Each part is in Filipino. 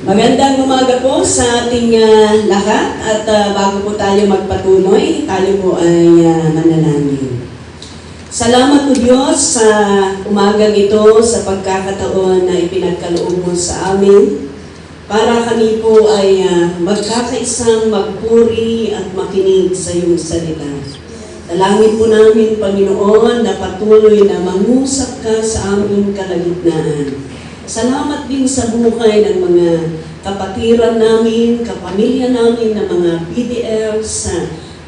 Magandang umaga po sa ating lahat at bago po tayo magpatuloy, tayo po ay manalangin. Salamat po Diyos sa umagang ito, sa pagkakataon na ipinagkaloob mo sa amin para kami po ay magkakaisang magpuri at makinig sa iyong salita. Dalangin po namin, Panginoon, na patuloy na mangusap ka sa aming kalagitnaan. Salamat din sa buhay ng mga kapatiran namin, kapamilya namin, ng mga PDLs,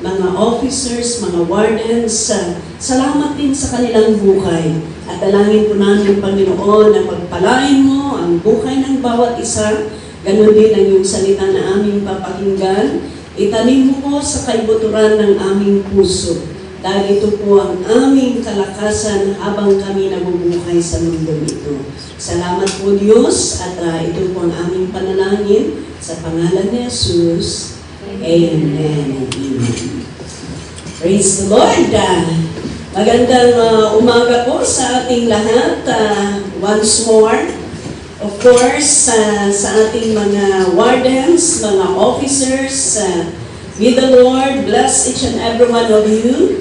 mga officers, mga wardens. Salamat din sa kanilang buhay. At dalangin po namin, Panginoon, na pagpalain mo ang buhay ng bawat isa. Ganon din ang iyong salita na aming papakinggan. Itanim mo po sa kaibuturan ng aming puso. Dahil ito po ang aming kalakasan habang kami nabubuhay sa mundo ito. Salamat po Diyos at ito po ang aming panalangin sa pangalan ni Jesus. Amen and amen. Praise the Lord! Magandang umaga po sa ating lahat. Once more, of course, sa ating mga wardens, mga officers, may the Lord bless each and every one of you.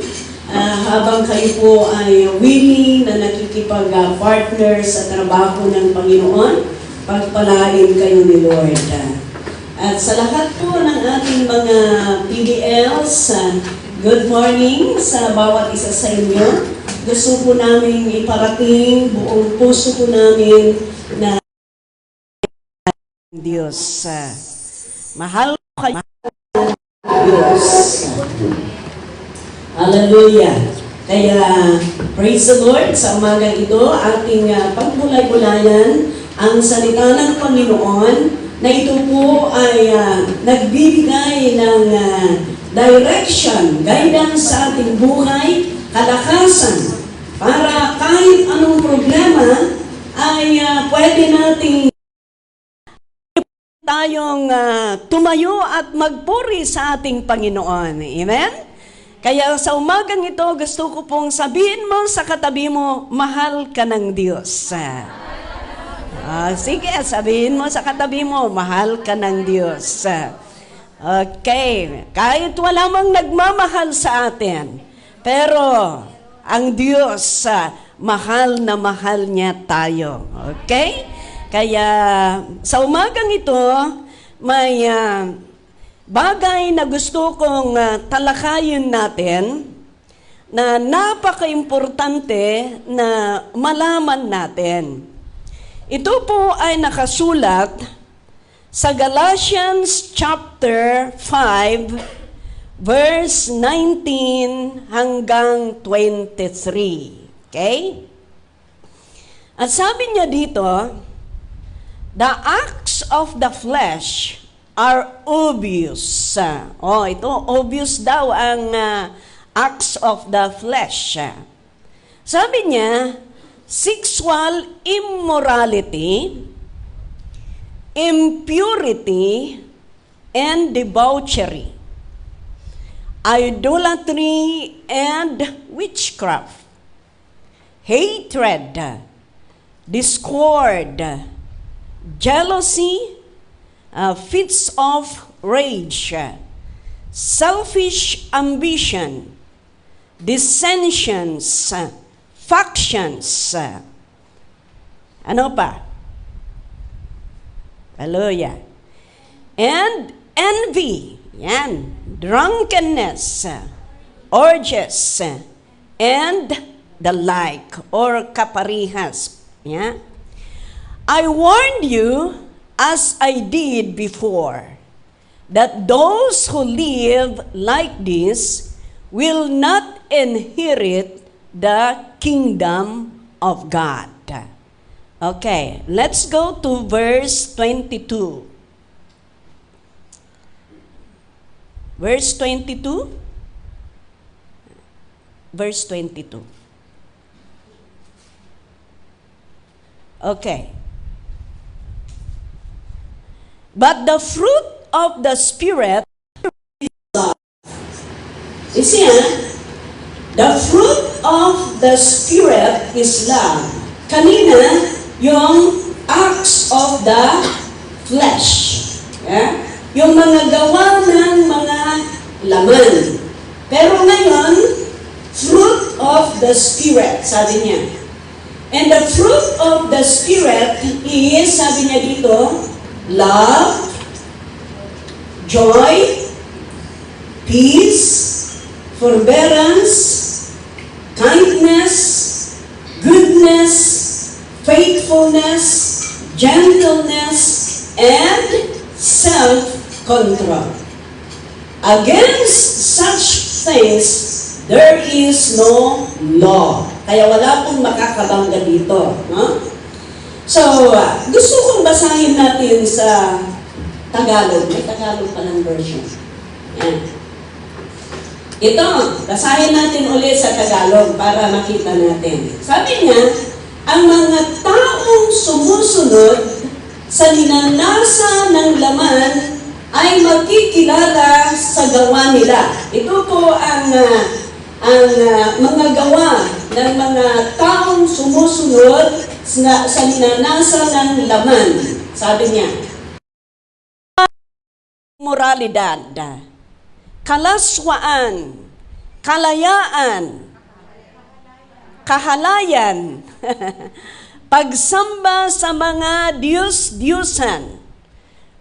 Habang kayo po ay willing na nakikipag-partner sa trabaho ng Panginoon, pagpalain kayo ni Lord. At sa lahat po ng ating mga PDLs, good morning sa bawat isa sa inyo. Gusto po namin iparating, buong puso po namin na Diyos. Mahal ko kayo, Diyos. Hallelujah! Kaya, praise the Lord, sa umagang ito, ating pagbulay-bulayan ang salita ng Panginoon na ito po ay nagbibigay ng direction, guidance sa ating buhay, kalakasan, para kahit anong problema ay pwede nating tayong tumayo at magpuri sa ating Panginoon. Amen? Kaya sa umagang ito, gusto ko pong sabihin mo sa katabi mo, mahal ka ng Diyos. Sige, sabihin mo sa katabi mo, mahal ka ng Diyos. Okay, kahit wala mang nagmamahal sa atin, pero ang Diyos, mahal na mahal niya tayo. Okay? Kaya sa umagang ito, may bagay na gusto kong talakayin natin na napaka-importante na malaman natin. Ito po ay nakasulat sa Galatians chapter 5, verse 19 hanggang 23. Okay? At sabi niya dito, the acts of the flesh are obvious. Ito, obvious daw ang acts of the flesh. Sabi niya, sexual immorality, impurity, and debauchery, idolatry and witchcraft, hatred, discord, jealousy, fits of rage, selfish ambition, dissensions, factions. Ano pa? Hallelujah. And envy, yan, drunkenness, orgies, and the like, or kaparihas. Yeah? I warned you, as I did before, that those who live like this will not inherit the kingdom of God. Okay, let's go to verse 22. Verse 22. Verse 22. Okay. But the fruit of the Spirit is love. You see, the fruit of the Spirit is love. Kanina, yung acts of the flesh. Yung mga gawa ng mga laman. Pero ngayon, fruit of the Spirit, sabi niya. And the fruit of the Spirit is, sabi niya dito, love, joy, peace, forbearance, kindness, goodness, faithfulness, gentleness, and self-control. Against such things, there is no law. Kaya wala pong makakabangga dito. No? So, gusto kong basahin natin sa Tagalog. May Tagalog palang version. Yan. Ito, basahin natin ulit sa Tagalog para makita natin. Sabi niya, ang mga taong sumusunod sa ninanasa ng laman ay makikilala sa gawa nila. Ito po ang mga gawa ng mga taong sumusunod sa ninanasa ng laman. Sabi niya, moralidad, kalaswaan, kalayaan, kahalayan, pagsamba sa mga Diyos-Diyosan,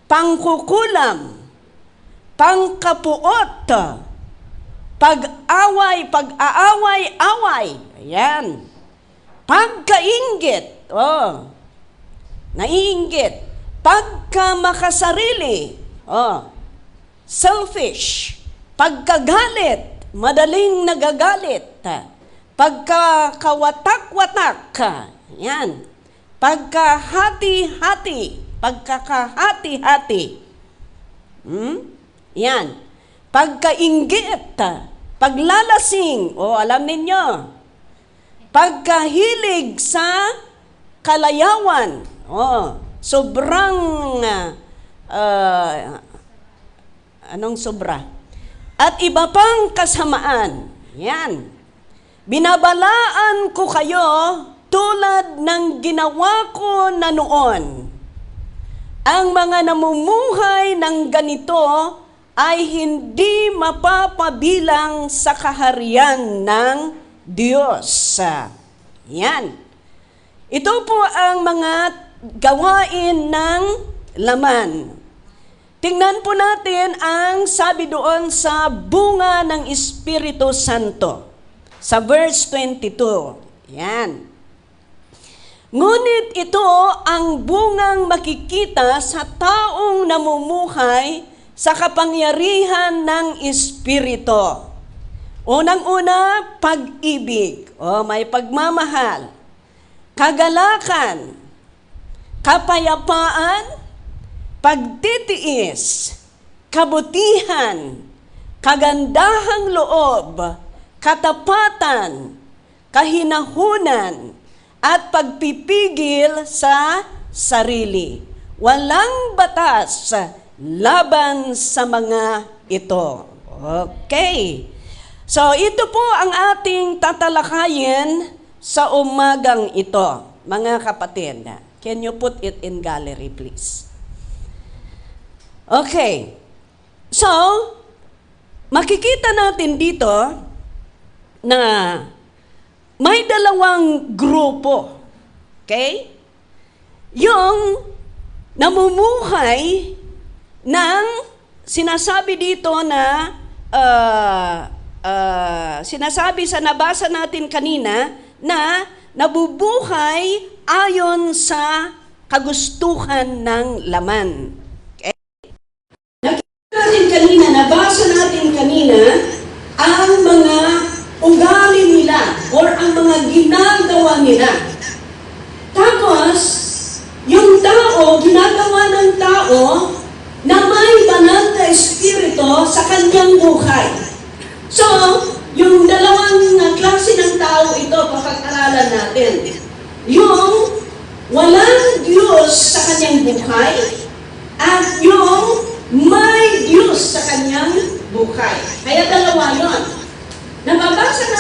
pangkukulam, pangkapuot, pag-aaway-away, ayan, pagkainggit, naiinggit, pagkamakasarili, selfish, pagkagalit, madaling nagagalit, pagkakawatak-watak, yan, pagkahati-hati, yan, pagkainggit, paglalasing, alam ninyo, pagkahilig sa kalayawan, sobrang, anong sobra? At iba pang kasamaan. Yan. Binabalaan ko kayo tulad ng ginawa ko na noon. Ang mga namumuhay ng ganito ay hindi mapapabilang sa kaharian ng Diyos. Yan. Ito po ang mga gawain ng laman. Tingnan po natin ang sabi doon sa bunga ng Espiritu Santo. Sa verse 22. Yan. Ngunit ito ang bungang makikita sa taong namumuhay sa kapangyarihan ng Espiritu. Unang-una, pag-ibig. May pagmamahal. Kagalakan. Kapayapaan. Pagtitiis, kabutihan, kagandahang loob, katapatan, kahinahunan, at pagpipigil sa sarili. Walang batas laban sa mga ito. Okay. So, ito po ang ating tatalakayin sa umagang ito, mga kapatid. Can you put it in gallery, please? Okay. So, makikita natin dito na may dalawang grupo. Okay? Yung namumuhay ng sinasabi dito na sinasabi sa nabasa natin kanina na nabubuhay ayon sa kagustuhan ng laman. Nabasa natin kanina ang mga ugali nila or ang mga ginagawa nila. Tapos, yung tao, ginagawa ng tao na may banal na espiritu sa kanyang buhay. So, yung dalawang klase ng tao ito, papag-aralan natin. Yung walang Diyos sa kanyang buhay at yung may Diyos sa kanyang buhay. Kaya dalawa yun. Nabasa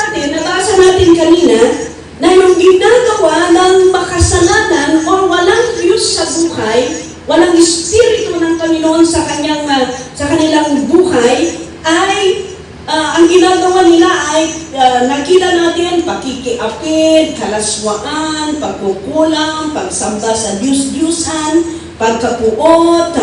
natin kanina na yung ginagawa ng makasalanan o walang Diyos sa buhay walang Espiritu ng Panginoon sa kanilang buhay, ay ang ginagawa nila ay nakita natin pakikiapid, kalaswaan, pagkukulang, pagsamba sa Diyos-Diyusan, pagkapuot,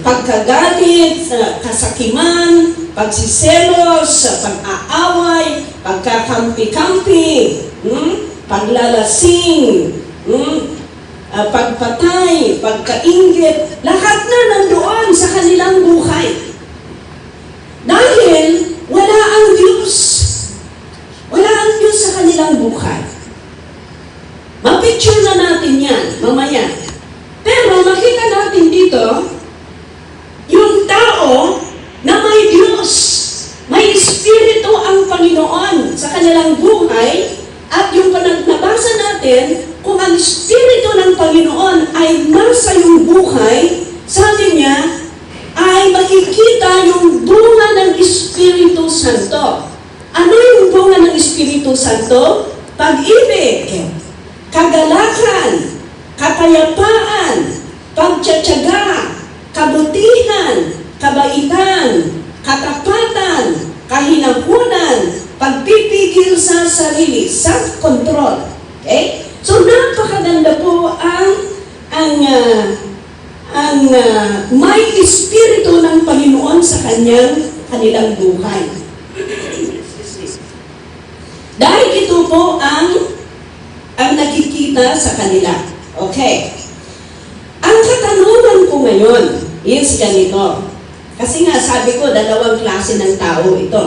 pagkagalit, kasakiman, pagsiselos, pag-aaway, pagkakampi-kampi, paglalasing, pagpatay, pagkainggit, lahat na nandoon sa kanilang buhay. Dahil wala ang Diyos. Wala ang Diyos sa kanilang buhay. Mapicture na natin yan mamaya. Pero makita natin dito, yung tao na may Diyos, may Espiritu ang Panginoon sa kanilang buhay, at yung nabasa natin, kung ang Espiritu ng Panginoon ay nasa iyong buhay, sabi niya, ay makikita yung bunga ng Espiritu Santo. Ano yung bunga ng Espiritu Santo? Pag-ibig, kagalakan, kapayapaan, pagtsatsaga, kabutihan, kabaitan, katapatan, kahinangkunan, pagpipigil sa sarili, self-control. Okay? So napakaganda po ang may Espiritu ng Panginoon sa kanilang buhay. Dahil ito po ang nakikita sa kanila. Okay. Ang katanungan ko ngayon is ganito. Kasi nga sabi ko, dalawang klase ng tao ito.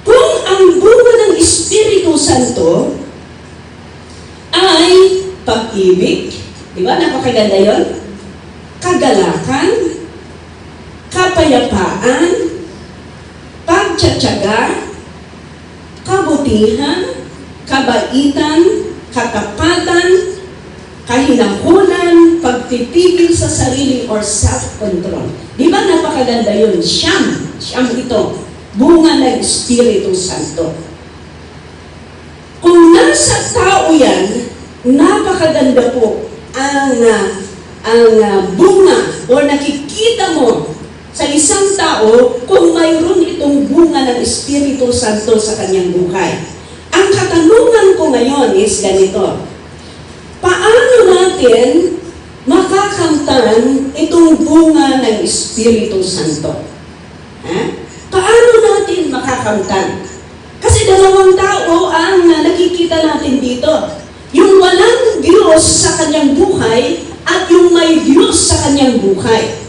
Kung ang bunga ng Espiritu Santo ay pag-ibig, di ba? Napakaganda yun? Kagalakan, kapayapaan, pagtsatsaga, kabutihan, kabaitan, katapatan, kahinangkunan, pagpipigil sa sarili or self-control. Di ba napakaganda yun? Siyam ito. Bunga ng Espiritu Santo. Kung nasa tao yan, napakaganda po ang bunga o nakikita mo sa isang tao kung mayroon itong bunga ng Espiritu Santo sa kanyang buhay. Ang katanungan ko ngayon is ganito. Paano natin makakamtan itong bunga ng Espiritu Santo? Paano natin makakamtan? Kasi dalawang tao ang nakikita natin dito. Yung walang Diyos sa kanyang buhay at yung may Diyos sa kanyang buhay.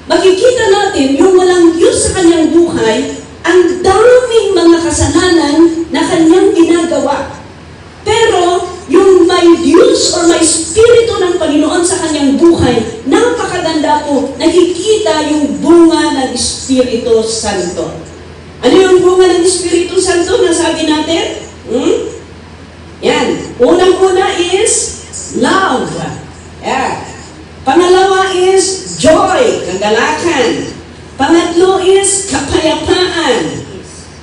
Makikita natin yung walang Diyos sa kanyang buhay, ang daming mga kasalanan na kanyang ginagawa. Pero yung may Diyos o may Espiritu ng Panginoon sa kanyang buhay, napakaganda po, nakikita yung bunga ng Espiritu Santo. Ano yung bunga ng Espiritu Santo na sabi natin? Yan. Unang-una is love. Yeah. Pangalawa is joy, kagalakan. Pangatlo is kapayapaan.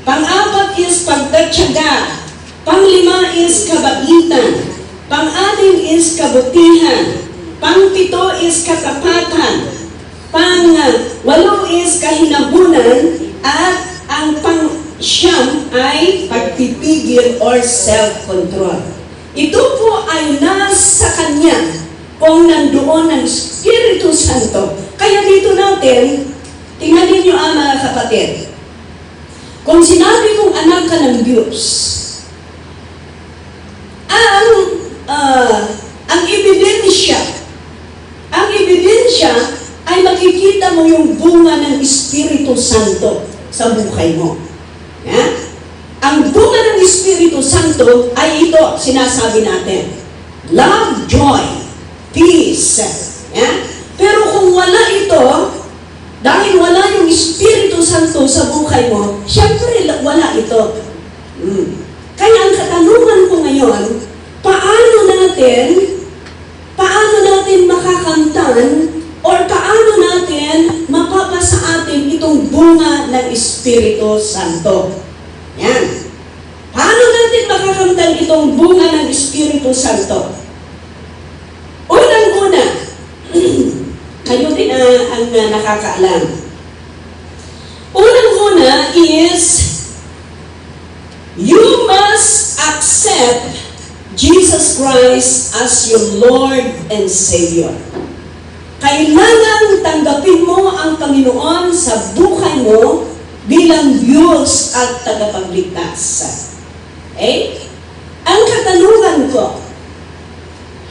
Pang-apat is pagtatsaga. Pang-lima is kabaitan. Pang-anim is kabutihan. Pang-pito is katapatan. Pang-walo is kahinabunan. At ang pang-siyam ay pagpipigil or self-control. Ito po ay nasa Kanya kung nandoon ang Espiritu Santo. Kaya dito natin, tingnan ninyo mga kapatid. Kung sinabi kong anak ka ng Diyos, ang ebidensya ay makikita mo yung bunga ng Espiritu Santo sa buhay mo. Yeah? Ang bunga ng Espiritu Santo ay ito, sinasabi natin. Love, joy, peace. Yeah? Pero kung wala ito, dahil wala yung Espiritu Santo sa buhay mo, syempre wala ito. Kaya ang katanungan ko ngayon, paano natin makakamtan or paano natin mapapasa atin itong bunga ng Espiritu Santo? Yan. Paano natin makakamtan itong bunga ng Espiritu Santo? Unang-una, ang nakakaalam. Unang-una is, you must accept Jesus Christ as your Lord and Savior. Kailangan tanggapin mo ang Panginoon sa buhay mo bilang Diyos at tagapagligtas. Okay? Ang katanungan ko,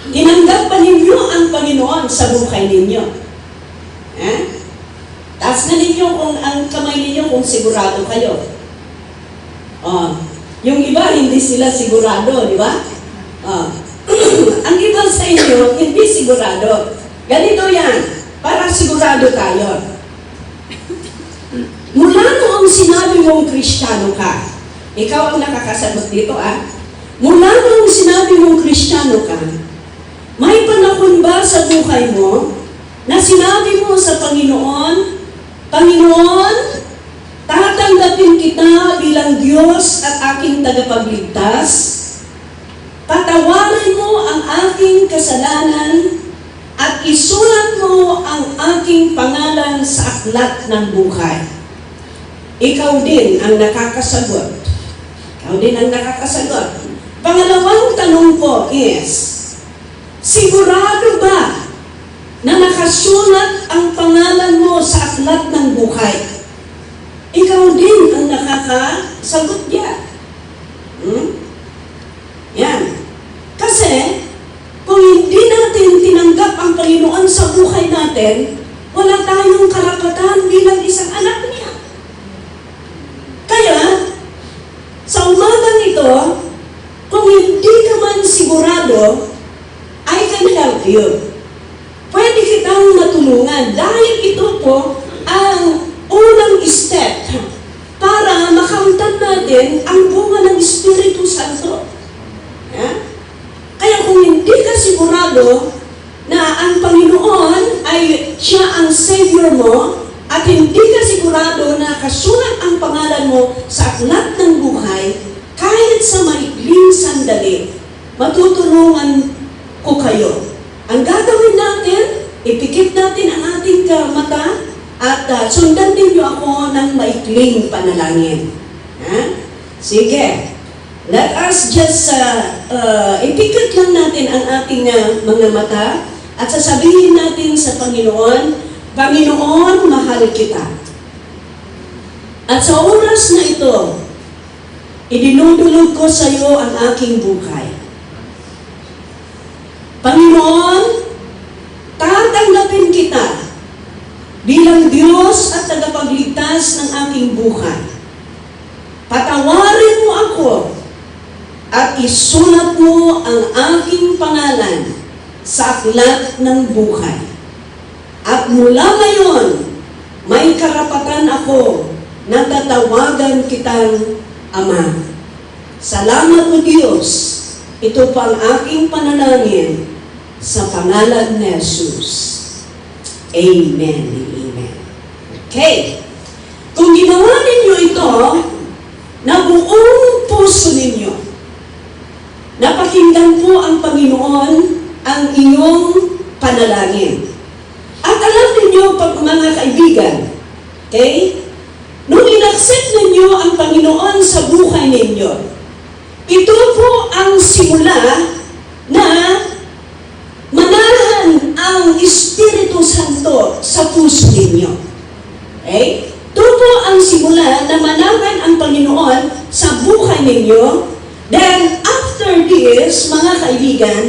tinanggap ba ninyo ang Panginoon sa buhay ninyo? Taas na ninyo kung ang kamay ninyo kung sigurado kayo. Yung iba, hindi sila sigurado, di ba? Ang iba sa inyo, hindi sigurado. Ganito yan, para sigurado tayo. Mula noong sinabi mong Kristiyano ka, ikaw ang nakakasagot dito Mula noong sinabi mong Kristiyano ka, may panahon ba sa buhay mo na sinabi mo sa Panginoon, Panginoon, tatanggapin kita bilang Diyos at aking tagapagligtas. Patawarin mo ang aking kasalanan at isulat mo ang aking pangalan sa aklat ng buhay. Ikaw din ang nakakasagot. Ikaw din ang nakakasagot. Pangalawang tanong ko is, sigurado ba na nakasulat ang pangalan mo sa aklat ng buhay? Ikaw din ang nakakasagot diyan. Yan. Kasi, kung hindi natin tinanggap ang Panginoon sa buhay natin, wala tayong karapatan bilang isang anak niya. Kaya, sa umagang ito, kung hindi ka man sigurado, I can help you. Pwede kitang matulungan dahil ito po ang unang step para makamtan natin ang bunga ng Espiritu Santo. Kaya kung hindi ka sigurado na ang Panginoon ay siya ang Savior mo at hindi ka sigurado na kasulat ang pangalan mo sa aklat ng buhay, kahit sa maikling sandali, matutulungan ko kayo. Ang gagawin natin, ipikit natin ang ating mata at sundan din niyo ako ng maikling panalangin. Sige. Let us just ipikit lang natin ang ating mga mata at sasabihin natin sa Panginoon, Panginoon, mahal kita. At sa oras na ito, idinudulog ko sa iyo ang aking buhay. Panginoon, tatanggapin kita bilang Diyos at tagapagligtas ng aking buhay. Patawarin mo ako at isulat mo ang aking pangalan sa aklat ng buhay. At mula ngayon, may karapatan ako na tatawagan kitang Ama. Salamat o Diyos, ito pa ang aking panalangin sa pangalan ni Jesus. Amen. Amen. Okay. Kung ginawa ninyo ito, na buong puso ninyo, napakinggan po ang Panginoon ang iyong panalangin. At alam ninyo, mga kaibigan, okay? Nung inaccept ninyo ang Panginoon sa buhay ninyo, ito po ang simula na manahan ang Espiritu Santo sa puso ninyo. Okay? Ito po ang simula na manahan ang Panginoon sa buhay ninyo. Then, after this, mga kaibigan,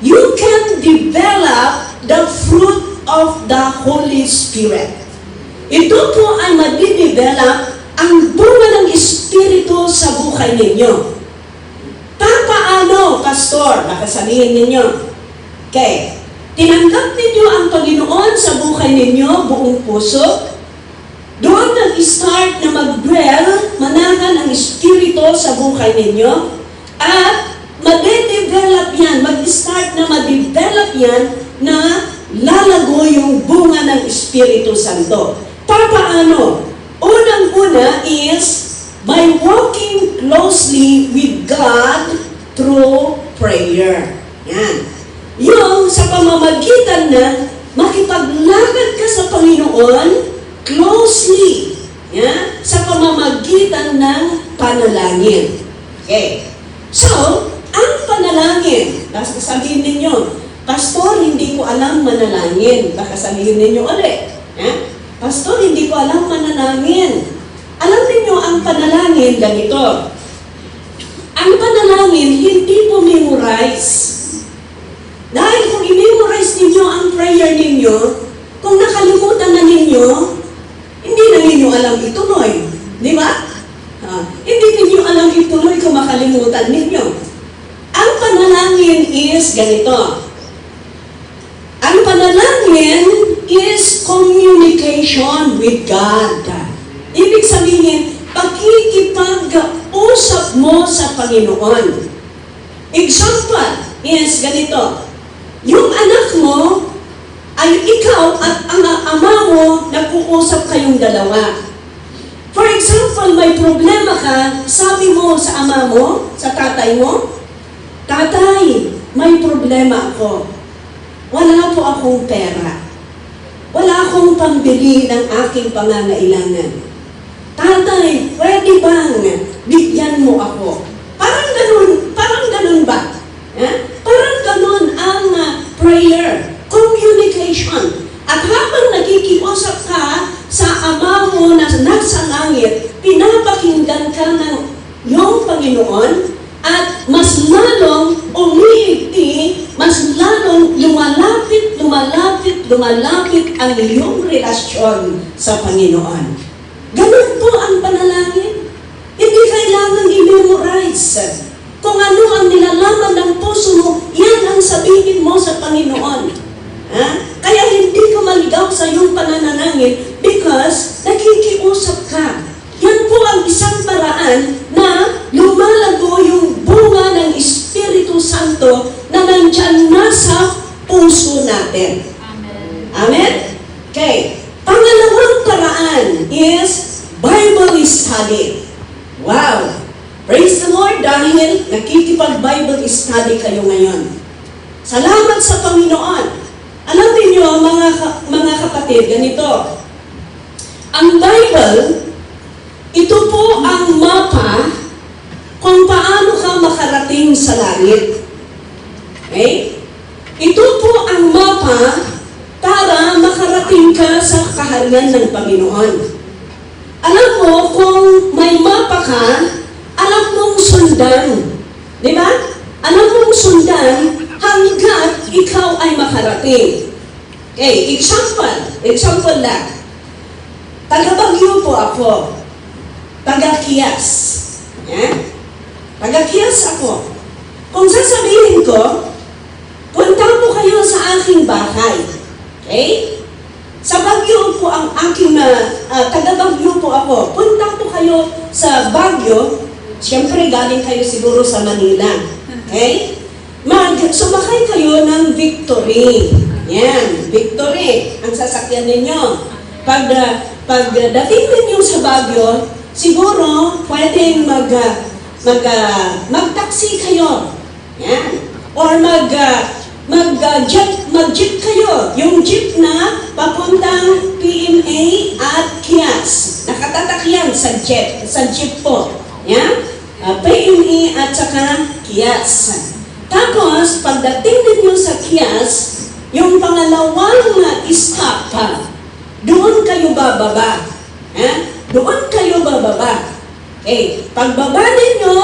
you can develop the fruit of the Holy Spirit. Ito po ay madidevelop ang bunga ng Espiritu sa buhay ninyo. Paano, Pastor? Baka sabihin ninyo, okay, tinanggap ninyo ang Panginoon sa buhay ninyo buong puso. Doon nag-start na mag-dwell, manahan ang Espiritu sa buhay ninyo, at mag-develop yan, mag-start na mag-develop yan na lalago yung bunga ng Espiritu Santo. Paano? Unang-una is by walking closely with God through prayer. Yan. Yung sa pamamagitan na makipaglakad Panginoon closely, sa pamamagitan ng panalangin. Okay. So, ang panalangin, sabihin ninyo, Pastor, hindi ko alam manalangin. Baka sabihin ninyo ulit, Pastor, hindi ko alam manalangin. Alam niyo ang panalangin ganito. Ang panalangin hindi po memorize. Dahil kung i-memorize ninyo ang prayer ninyo, kung nakalimutan na ninyo, hindi na ninyo alam ituloy. Di ba? Hindi ninyo alam ituloy kung makalimutan ninyo. Ang panalangin is ganito. Ang panalangin is communication with God. Ibig sabihin, pakikipag-usap mo sa Panginoon. Example is ganito. Yung anak mo ay ikaw at ang ama mo nag-uusap kayong dalawa. For example, may problema ka, sabi mo sa ama mo, sa tatay mo, Tatay, may problema ako. Wala po akong pera. Wala akong pambili ng aking pangangailangan. Tatay, pwede bang bigyan mo ako? Parang ganun ba? Parang ganun ang prayer, communication. At habang nakikiusap ka sa ama mo na nasa langit, pinapakinggan ka ng iyong Panginoon at mas lalong umiigti, mas lalong lumalapit ang iyong relasyon sa Panginoon. Ganun po ang panalangin. Hindi kailangan i-memorize. Kung ano ang nilalaman ng puso mo, yan ang sabihin mo sa Panginoon. Kaya hindi ka maligaw sa iyong pananalangin because nakikiusap ka. Yan po ang isang paraan na lumalago yung bunga ng Espiritu Santo na nandyan nasa puso natin. Amen? Amen? Okay. Pangalawang paraan is Bible study. Wow! Praise the Lord dahil nakikipag-Bible study kayo ngayon. Salamat sa Panginoon. Alam niyo mga kapatid, ganito. Ang Bible, ito po ang mapa kung paano ka makarating sa langit. Okay? Ito po ang mapa para makarating ka sa kaharian ng Panginoon. Alam mo, kung may mapa ka, alam mong sundan. Di ba? Alam mong sundan hanggat ikaw ay makarating. Okay, example lang. Taga-Bagyo po ako. Taga-Kias. Taga-Kias ako. Kung sasabihin ko, punta po kayo sa aking bahay. Okay? Sa Bagyo po ang aking, taga-Bagyo po ako. Punta po kayo sa Bagyo. Siyempre, galing kayo siguro sa Manila. Okay? Sumakay kayo ng Victory. Yan, Victory. Ang sasakyan ninyo. Pagdating ninyo sa Bagyo, siguro pwedeng mag-taxi kayo. Yan. Or mag-jeep kayo. Yung jeep na papuntang PMA at Kias. Nakatatak yan sa jeep po. Yan. PMA at saka Kias. Tapos, pagdating ninyo sa Kias, yung pangalawang stop doon kayo bababa. Doon kayo bababa. Okay. Pagbaba ninyo,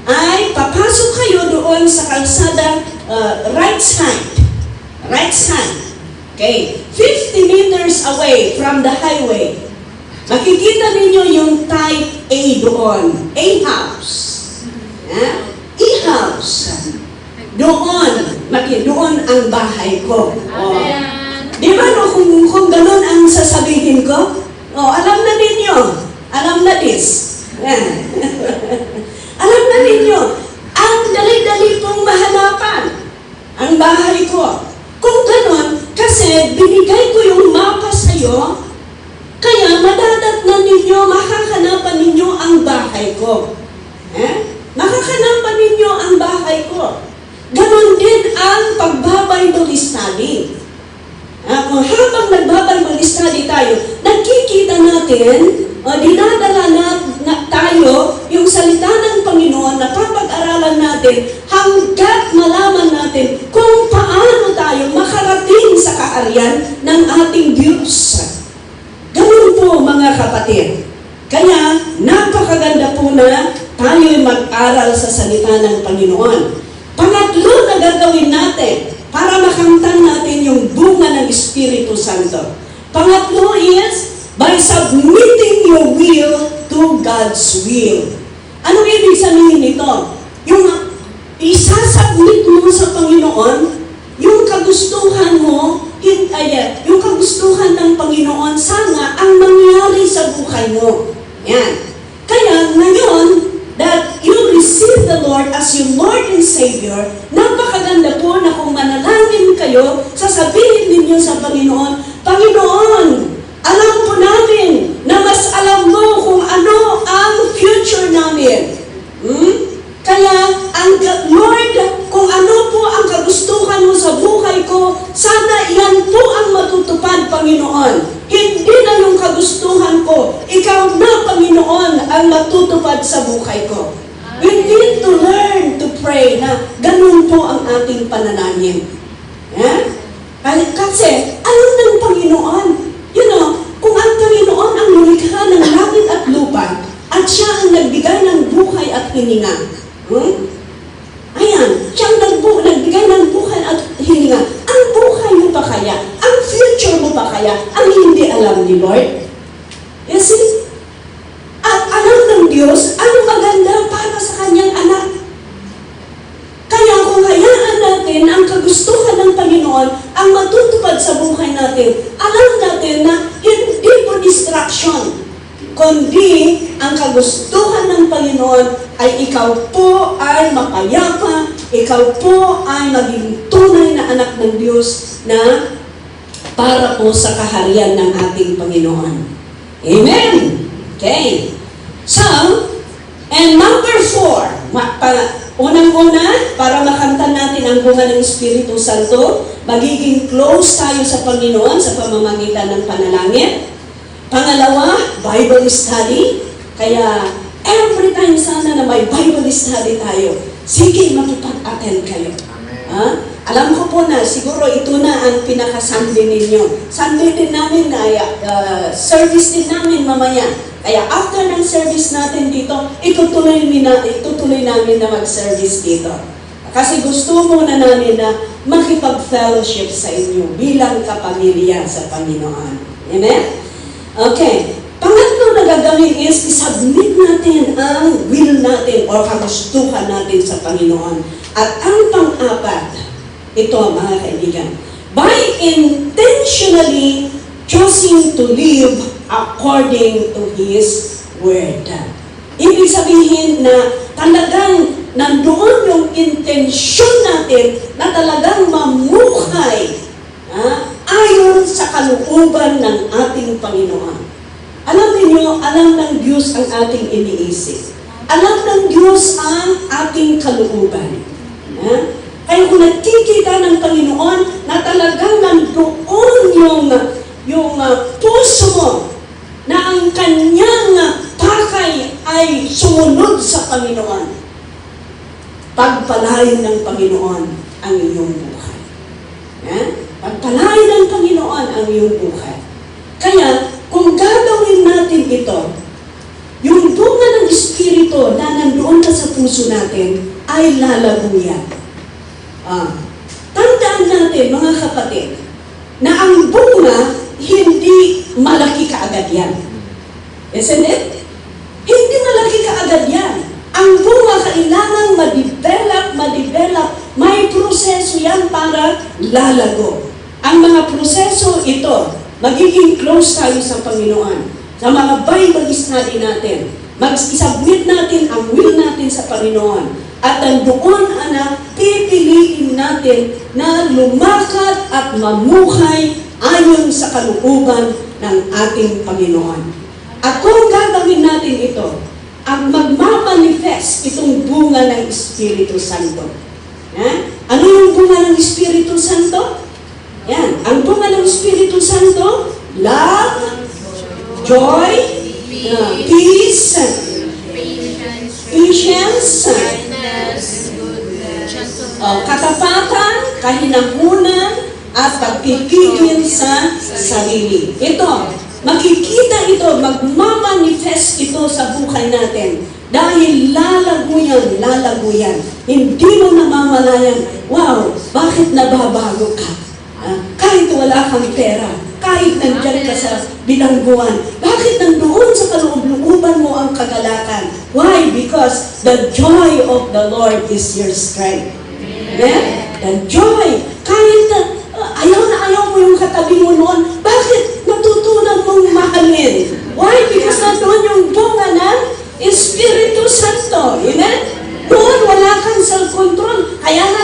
ay papasok kayo doon sa kalsada right side. Right side. Okay. 50 meters away from the highway. Makikita ninyo yung type A doon. A house. E-house. Doon ang bahay ko. Di ba kung ganun ang sasabihin ko? Alam na ninyo. Alam na this. Alam na ninyo. Ang dali-dali pong mahanapan ang bahay ko. Kung ganun, kasi binigay ko yung mapa sa'yo, kaya madadatnan ninyo, makakanapan ninyo ang bahay ko. Makakanapan ninyo ang bahay ko. Ganon din ang pagbabible study. Kung tayo. Nakikita natin, dinadala na tayo yung salita ng Panginoon na papag-aralan natin hanggat malaman natin kung paano tayo makarating sa kaharian ng ating Diyos. Ganun po mga kapatid. Kaya napakaganda po na tayo'y mag-aral sa salita ng Panginoon. Pangatlo na gagawin natin para makamtan natin yung bunga ng Espiritu Santo. Pangatlo is by submitting your will to God's will. Ano ibig sabihin nito? Yung isasubmit mo sa Panginoon, yung kagustuhan mo, yung kagustuhan ng Panginoon, sana ang mangyari sa buhay mo. Yan. Kaya ngayon, that you receive the Lord as your Lord and Savior, napakaganda po na kung manalangin kayo, sasabihin ninyo sa Panginoon, Panginoon, alam po namin na mas alam mo kung ano ang future namin. Kaya, Lord, kung ano po ang kagustuhan mo sa buhay ko, sana yan po ang matutupad, Panginoon. Hindi na yung kagustuhan ko. Ikaw na, Panginoon, ang matutupad sa buhay ko. We need to learn to pray na ganun po ang ating panalangin. Kasi, alam ng Panginoon, kung ang Panginoon ang lumikha ng langit at lupa, at siya ang nagbigay ng buhay at hininga. Ayan, siya ang nagbigay ng buhay at hininga. Ang buhay mo pa kaya? Ang future mo pa kaya? Ang hindi alam ni Lord? You see? At alam ng Diyos, ang maganda para sa kanyang anak. Kaya kung hayaan natin ang kagustuhan ng Panginoon ang matutupad sa buhay natin, alam natin na hindi po distraction, kundi ang kagustuhan ng Panginoon ay ikaw po ay mapayapa, ikaw po ay maging tunay na anak ng Diyos na para po sa kaharian ng ating Panginoon. Amen! Okay. So, and number 4, unang-una, para makamtan natin ang bunga ng Espiritu Santo, magiging close tayo sa Panginoon sa pamamagitan ng panalangin. Pangalawa, Bible study. Kaya, every time sana na may Bible study tayo, sige, makipag-attend kayo. Alam ko po na, siguro ito na ang pinaka-Sunday ninyo. Sunday din namin, service din namin mamaya. Kaya after ng service natin dito, itutuloy namin na mag-service dito. Kasi gusto muna namin na makipag-fellowship sa inyo bilang kapamilya sa Panginoon. Amen? Okay. Pangatlo na gagawin is isubmit natin ang will natin o kagustuhan natin sa Panginoon. At ang pang-apat, ito mga kaibigan, by intentionally choosing to live according to His Word. Ibig sabihin na talagang nandoon yung intensyon natin na talagang mamuhay ayon sa kalooban ng ating Panginoon. Alam niyo, alam ng Diyos ang ating iniisip. Alam ng Diyos ang ating kalooban. Kaya kung nakikita ng Panginoon na talagang nandoon yung puso mo na ang kanyang pakay ay sumunod sa Panginoon, pagpalain ng Panginoon ang iyong buhay. Pagpalain ng Panginoon ang iyong buhay. Kaya, kung gagawin natin ito, yung bunga ng Espiritu na nandoon na sa puso natin ay lalago yan. Tandaan natin, mga kapatid, na ang bunga hindi malaki kaagad yan. Isn't it? Hindi malaki kaagad yan. Ang bunga kailangang ma-develop, may proseso yan para lalago. Ang mga proseso ito, magiging close tayo sa Panginoon. Sa mga Bible study natin, mag-submit natin ang will natin sa Panginoon. At doon, pipiliin natin na lumakad at mamuhay ayon sa kalooban ng ating Panginoon. At kung gagawin natin ito, ang magmamanifest itong bunga ng Espiritu Santo. Ano yung bunga ng Espiritu Santo? Yan. Ang bunga ng Espiritu Santo, love, joy, peace, patience, katapatan, kahinahunan, at pagpipigil sa sarili. Ito, makikita ito, magmamanifest ito sa buhay natin. Dahil lalago yan. Hindi mo namamalayan, wow, bakit nababago ka? Kahit wala kang pera, kahit nandyan ka sa bilangguan, bakit nandoon sa kaloob-looban mo ang kagalakan? Why? Because the joy of the Lord is your strength. Amen? The joy. Kahit ayaw na ayaw mo yung katabi mo noon, bakit natutunan mong mahalin? Why? Because nandoon yung bunga ng Espiritu Santo. Amen? Noon wala kang self-control. Kaya nga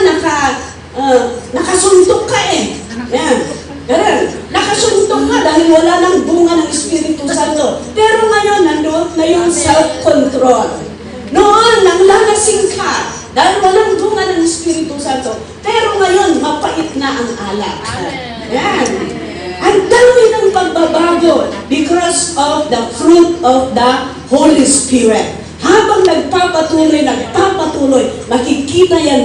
nakasuntok ka eh. Yan. Ganun. Nakasuntok ka dahil wala nang bunga ng Espiritu Santo. Pero ngayon, nandoon na yung self-control. Noon, nanglalasing ka dahil walang bunga ng Espiritu Santo. Pero ngayon, mapait na ang alak. Yan. Ang dami ng pagbabago because of the fruit of the Holy Spirit. Habang nagpapatuloy, makikita yan.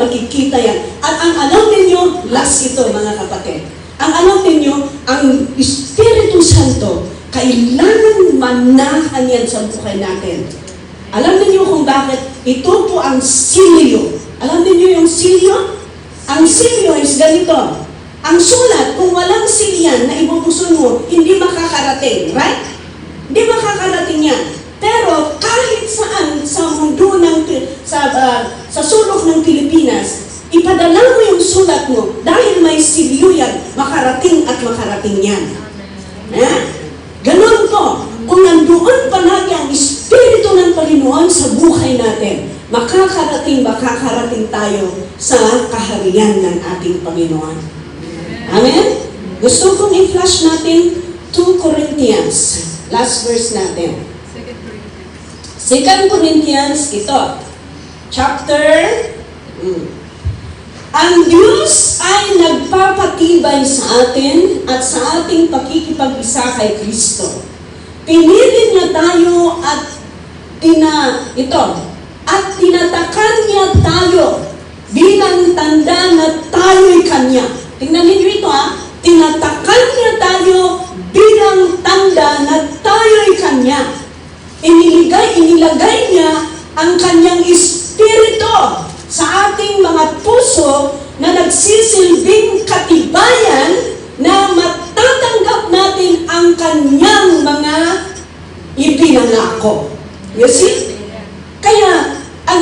At ang alam ninyo, last ito mga kapatid. Ang alam ninyo, ang Espiritu Santo, kailangan manahan yan sa buhay natin. Alam niyo kung bakit? Ito po ang silyo. Alam niyo yung silyo? Ang silyo is ganito. Ang sulat, kung walang silyan na ibubuson mo, hindi makakarating. Right? Hindi makakarating yan. Pero kahit saan sa mundo sa sulok ng Pilipinas, ipadala mo yung sulat mo dahil may silyo yan, makarating at makarating yan. Ganon po. Kung nandoon palagi ang Espiritu ng Panginoon sa buhay natin, makakarating tayo sa kaharian ng ating Panginoon. Amen? Gusto kong i-flash natin 2 Corinthians. Last verse natin. 2 Corinthians, ito. Chapter, ang Diyos ay nagpapatibay sa atin at sa ating pakikipag-isa kay Kristo. Pinili niya tayo at tinatakan niya tayo bilang tanda na tayo'y Kanya. Tingnan niyo ito tinatakan niya tayo bilang tanda na tayo'y Kanya. Inilagay niya ang Kanyang Espiritu sa ating mga puso na nagsisilbing katibayan na matatanggap natin ang Kanyang mga ipinangako. You see? Kaya, ang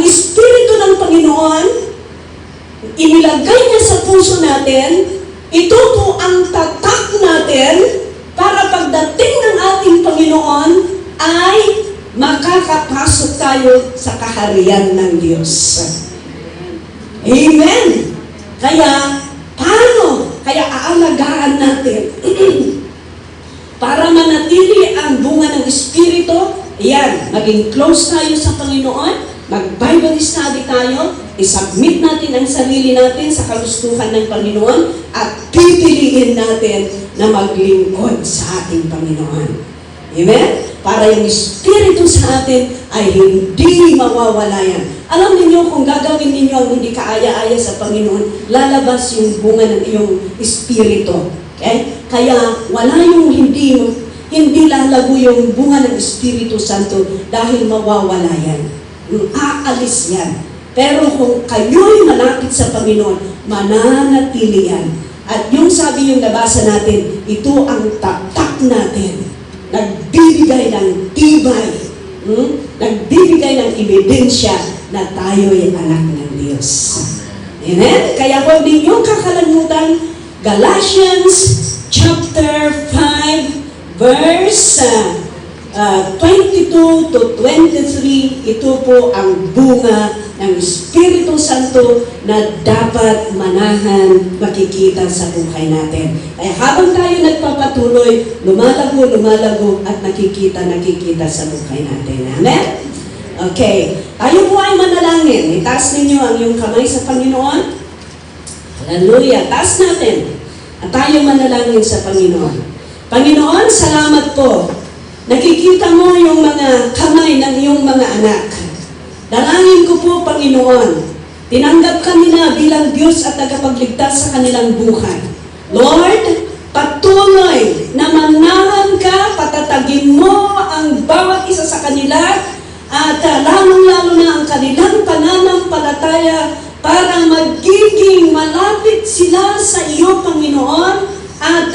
Espiritu ng Panginoon, inilagay niya sa puso natin, ito po ang tatak natin para pagdating ng ating Panginoon ay makakapasok tayo sa kaharian ng Diyos. Amen! Kaya, paano? Kaya aalagaan natin para manatili ang bunga ng Espiritu. Yan, maging close tayo sa Panginoon, mag-Bible study tayo, isubmit natin ang sarili natin sa kagustuhan ng Panginoon at pipiliin natin na maglingkod sa ating Panginoon. Amen? Para yung Espiritu sa atin ay hindi mawawala yan. Alam niyo kung gagawin ninyo ang hindi kaaya-aya sa Panginoon, lalabas yung bunga ng iyong Espiritu. Okay? Kaya wala yung hindi lalago yung bunga ng Espiritu Santo dahil mawawala yan. Aalis yan. Pero kung kayo'y malapit sa Panginoon, mananatili yan. At yung sabi yung nabasa natin, ito ang tatak natin. Nagbibigay ng tibay. Nagbibigay ng ebidensya na tayo'y anak ng Diyos. Amen? Kaya kung di nyo kakalimutan, Galatians chapter 5 verse 22 to 23, ito po ang bunga ng Espiritu Santo na dapat manahan, makikita sa buhay natin. Kaya habang tayo nagpapatuloy, lumalago at nakikita sa buhay natin. Amen? Okay. Tayo po ay manalangin. Itaas ninyo ang iyong kamay sa Panginoon. Hallelujah. Taas natin. At tayo manalangin sa Panginoon. Panginoon, salamat po. Nakikita mo yung mga kamay ng iyong mga anak. Dalangin ko po, Panginoon, tinanggap kanila bilang Diyos at tagapagligtas sa kanilang buhay. Lord, patuloy na manahan ka, patatagin mo ang bawat isa sa kanila at lalong-lalo na ang kanilang pananampalataya para magiging malapit sila sa iyo, Panginoon, at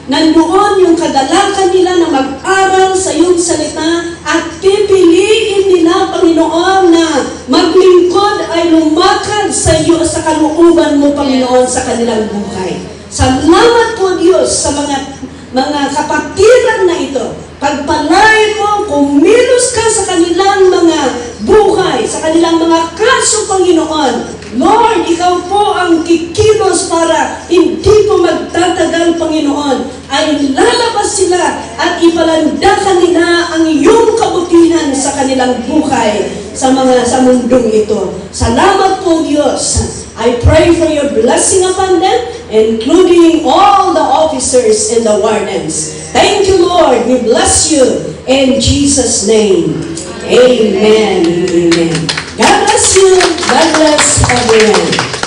nandoon yung kadalakan nila na mag-aral sa iyong salita at pipiliin nila, Panginoon, na maglingkod ay lumakad sa iyo, sa kalooban mo, Panginoon, sa kanilang buhay. Salamat po, Diyos, sa mga kapatiran na ito. Pagpalain mo, kumilos ka sa kanilang mga buhay, sa kanilang mga kaso, Panginoon. Lord, ikaw po ang kikilos para hindi po magtatagal, Panginoon, ay lalabas sila at ipalandakan nila ang iyong kabutihan sa kanilang buhay sa mundong ito. Salamat po, Diyos. I pray for your blessing upon them, including all the officers and the wardens. Thank you, Lord. We bless you in Jesus' name. Amen. Amen. God bless you. God bless everyone.